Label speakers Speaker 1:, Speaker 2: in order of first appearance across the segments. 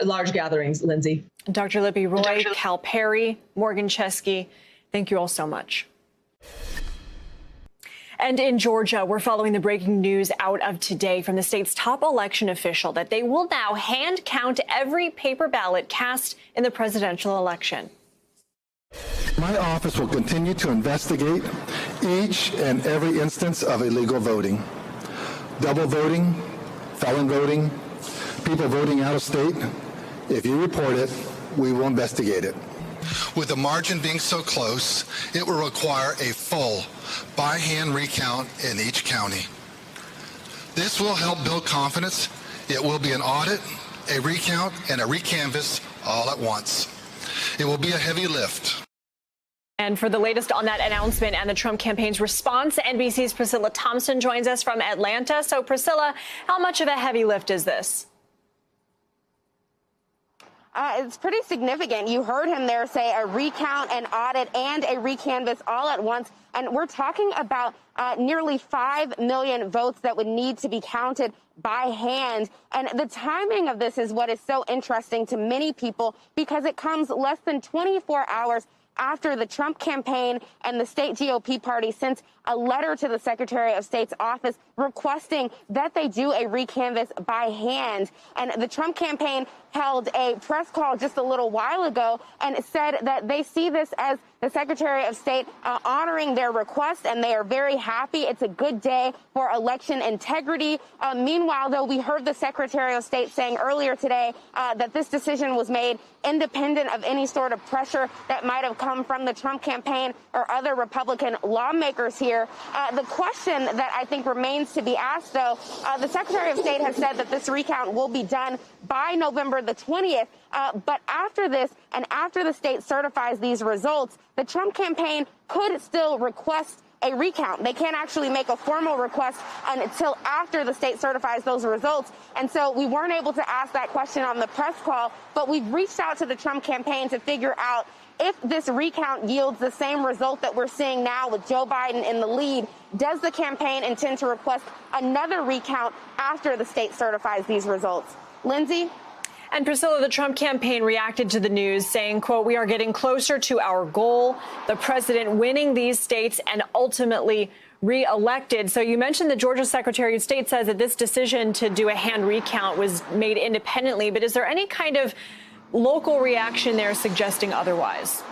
Speaker 1: large gatherings, Lindsay.
Speaker 2: Dr. Libby Roy, Cal Perry, Morgan Chesky, thank you all so much. And in Georgia, we're following the breaking news out of today from the state's top election official that they will now hand count every paper ballot cast in the presidential election.
Speaker 3: My office will continue to investigate each and every instance of illegal voting, double voting, felon voting, people voting out of state. If you report it, we will investigate it. With the margin being so close, it will require a full by-hand recount in each county. This will help build confidence. It will be an audit, a recount, and a recanvass all at once. It will be a heavy lift.
Speaker 2: And for the latest on that announcement and the Trump campaign's response, NBC's Priscilla Thompson joins us from Atlanta. So, Priscilla, how much of a heavy lift is this?
Speaker 4: It's pretty significant. You heard him there say a recount, an audit, and a recanvass all at once. And we're talking about nearly 5 million votes that would need to be counted by hand. And the timing of this is what is so interesting to many people, because it comes less than 24 hours after the Trump campaign and the state GOP party sent a letter to the Secretary of State's office requesting that they do a recanvass by hand. And the Trump campaign held a press call just a little while ago and said that they see this as the Secretary of State honoring their request, and they are very happy. It's a good day for election integrity. Meanwhile, though, we heard the Secretary of State saying earlier today that this decision was made independent of any sort of pressure that might have come from the Trump campaign or other Republican lawmakers here. The question that I think remains to be asked, though, the Secretary of State has said that this recount will be done by November the 20th. But after this, and after the state certifies these results, the Trump campaign could still request a recount. They can't actually make a formal request until after the state certifies those results. And so we weren't able to ask that question on the press call, but we've reached out to the Trump campaign to figure out if this recount yields the same result that we're seeing now with Joe Biden in the lead. Does the campaign intend to request another recount after the state certifies these results? Lindsay?
Speaker 2: And Priscilla, the Trump campaign reacted to the news saying, quote, "We are getting closer to our goal, the president winning these states and ultimately re-elected." So you mentioned the Georgia Secretary of State says that this decision to do a hand recount was made independently. But is there any kind of local reaction there suggesting otherwise?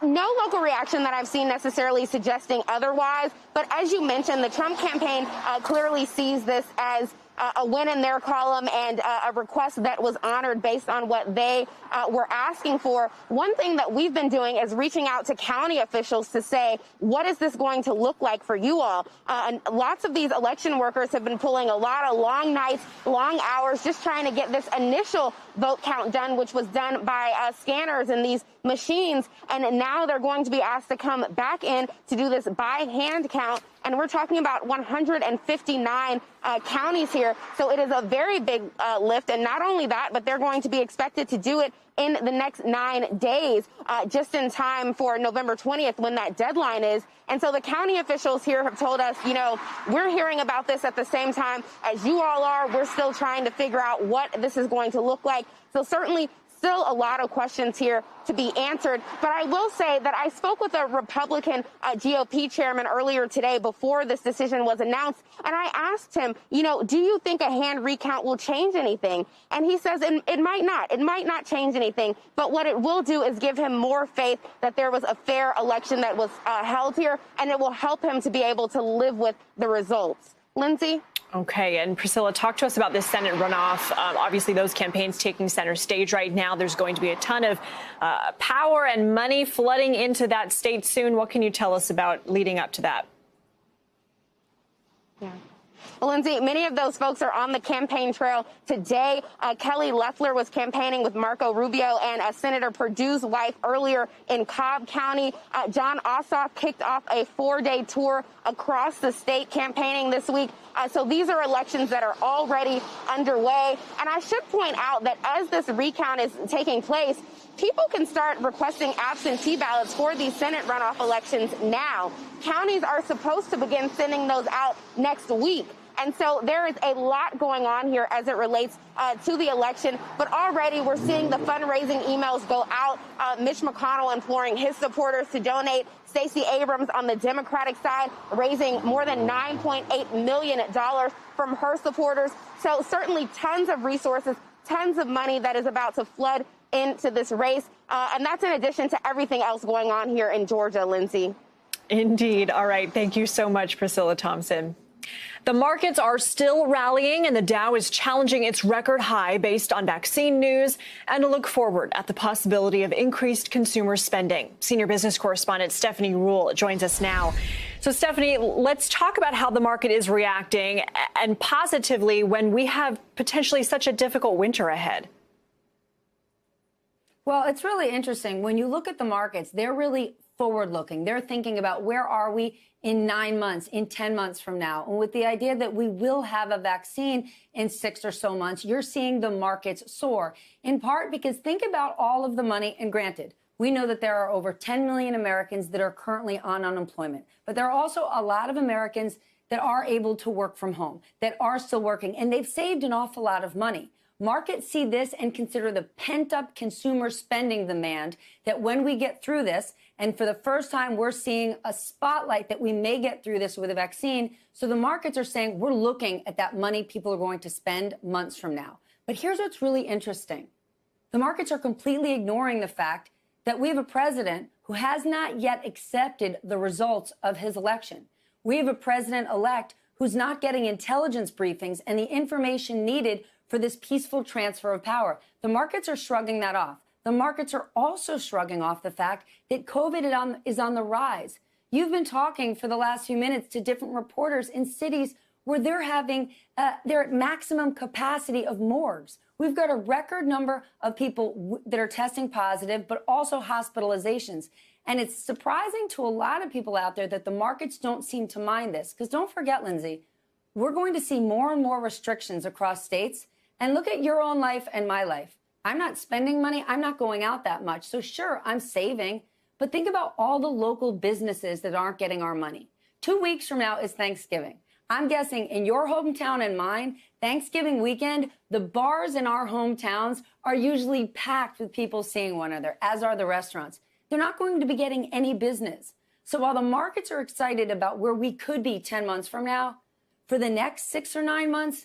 Speaker 4: No local reaction that I've seen necessarily suggesting otherwise. But as you mentioned, the Trump campaign clearly sees this as a win in their column and a request that was honored based on what they were asking for. One thing that we've been doing is reaching out to county officials to say, what is this going to look like for you all? And lots of these election workers have been pulling a lot of long nights, long hours, just trying to get this initial vote count done, which was done by scanners in these machines. And now they're going to be asked to come back in to do this by hand count. And we're talking about 159 counties here. So it is a very big lift. And not only that, but they're going to be expected to do it in the next 9 days, just in time for November 20th, when that deadline is. And so the county officials here have told us, you know, we're hearing about this at the same time as you all are. We're still trying to figure out what this is going to look like. So certainly still a lot of questions here to be answered. But I will say that I spoke with a Republican GOP chairman earlier today before this decision was announced, and I asked him, you know, do you think a hand recount will change anything? And he says it might not. It might not change anything, but what it will do is give him more faith that there was a fair election that was held here, and it will help him to be able to live with the results. Lindsay?
Speaker 2: Okay. And Priscilla, talk to us about this Senate runoff. Obviously, those campaigns taking center stage right now. There's going to be a ton of power and money flooding into that state soon. What can you tell us about leading up to that?
Speaker 4: Yeah. Well, Lindsay, many of those folks are on the campaign trail today. Kelly Loeffler was campaigning with Marco Rubio and Senator Perdue's wife earlier in Cobb County. John Ossoff kicked off a 4-day tour across the state campaigning this week. So these are elections that are already underway. And I should point out that as this recount is taking place, people can start requesting absentee ballots for these Senate runoff elections now. Counties are supposed to begin sending those out next week. And so there is a lot going on here as it relates to the election. But already we're seeing the fundraising emails go out. Mitch McConnell imploring his supporters to donate. Stacey Abrams on the Democratic side raising more than $9.8 million from her supporters. So certainly tons of resources, tons of money that is about to flood into this race. And that's in addition to everything else going on here in Georgia, Lindsay.
Speaker 2: Indeed. All right. Thank you so much, Priscilla Thompson. The markets are still rallying, and the Dow is challenging its record high based on vaccine news and a look forward at the possibility of increased consumer spending. Senior business correspondent Stephanie Ruhle joins us now. So, Stephanie, let's talk about how the market is reacting and positively when we have potentially such a difficult winter ahead.
Speaker 5: Well, it's really interesting. When you look at the markets, they're really forward-looking. They're thinking about where are we in 9 months, in 10 months from now. And with the idea that we will have a vaccine in 6 or so months, you're seeing the markets soar, in part because think about all of the money. And granted, we know that there are over 10 million Americans that are currently on unemployment, but there are also a lot of Americans that are able to work from home, that are still working, and they've saved an awful lot of money. Markets see this and consider the pent-up consumer spending demand that when we get through this, and for the first time, we're seeing a spotlight that we may get through this with a vaccine. So the markets are saying we're looking at that money people are going to spend months from now. But here's what's really interesting. The markets are completely ignoring the fact that we have a president who has not yet accepted the results of his election. We have a president-elect who's not getting intelligence briefings and the information needed for this peaceful transfer of power. The markets are shrugging that off. The markets are also shrugging off the fact that COVID is on the rise. You've been talking for the last few minutes to different reporters in cities where they're at maximum capacity of morgues. We've got a record number of people that are testing positive, but also hospitalizations. And it's surprising to a lot of people out there that the markets don't seem to mind this. Because don't forget, Lindsay, we're going to see more and more restrictions across states. And look at your own life and my life. I'm not spending money. I'm not going out that much. So sure, I'm saving. But think about all the local businesses that aren't getting our money. 2 weeks from now is Thanksgiving. I'm guessing in your hometown and mine, Thanksgiving weekend, the bars in our hometowns are usually packed with people seeing one another, as are the restaurants. They're not going to be getting any business. So while the markets are excited about where we could be 10 months from now, for the next 6 or 9 months,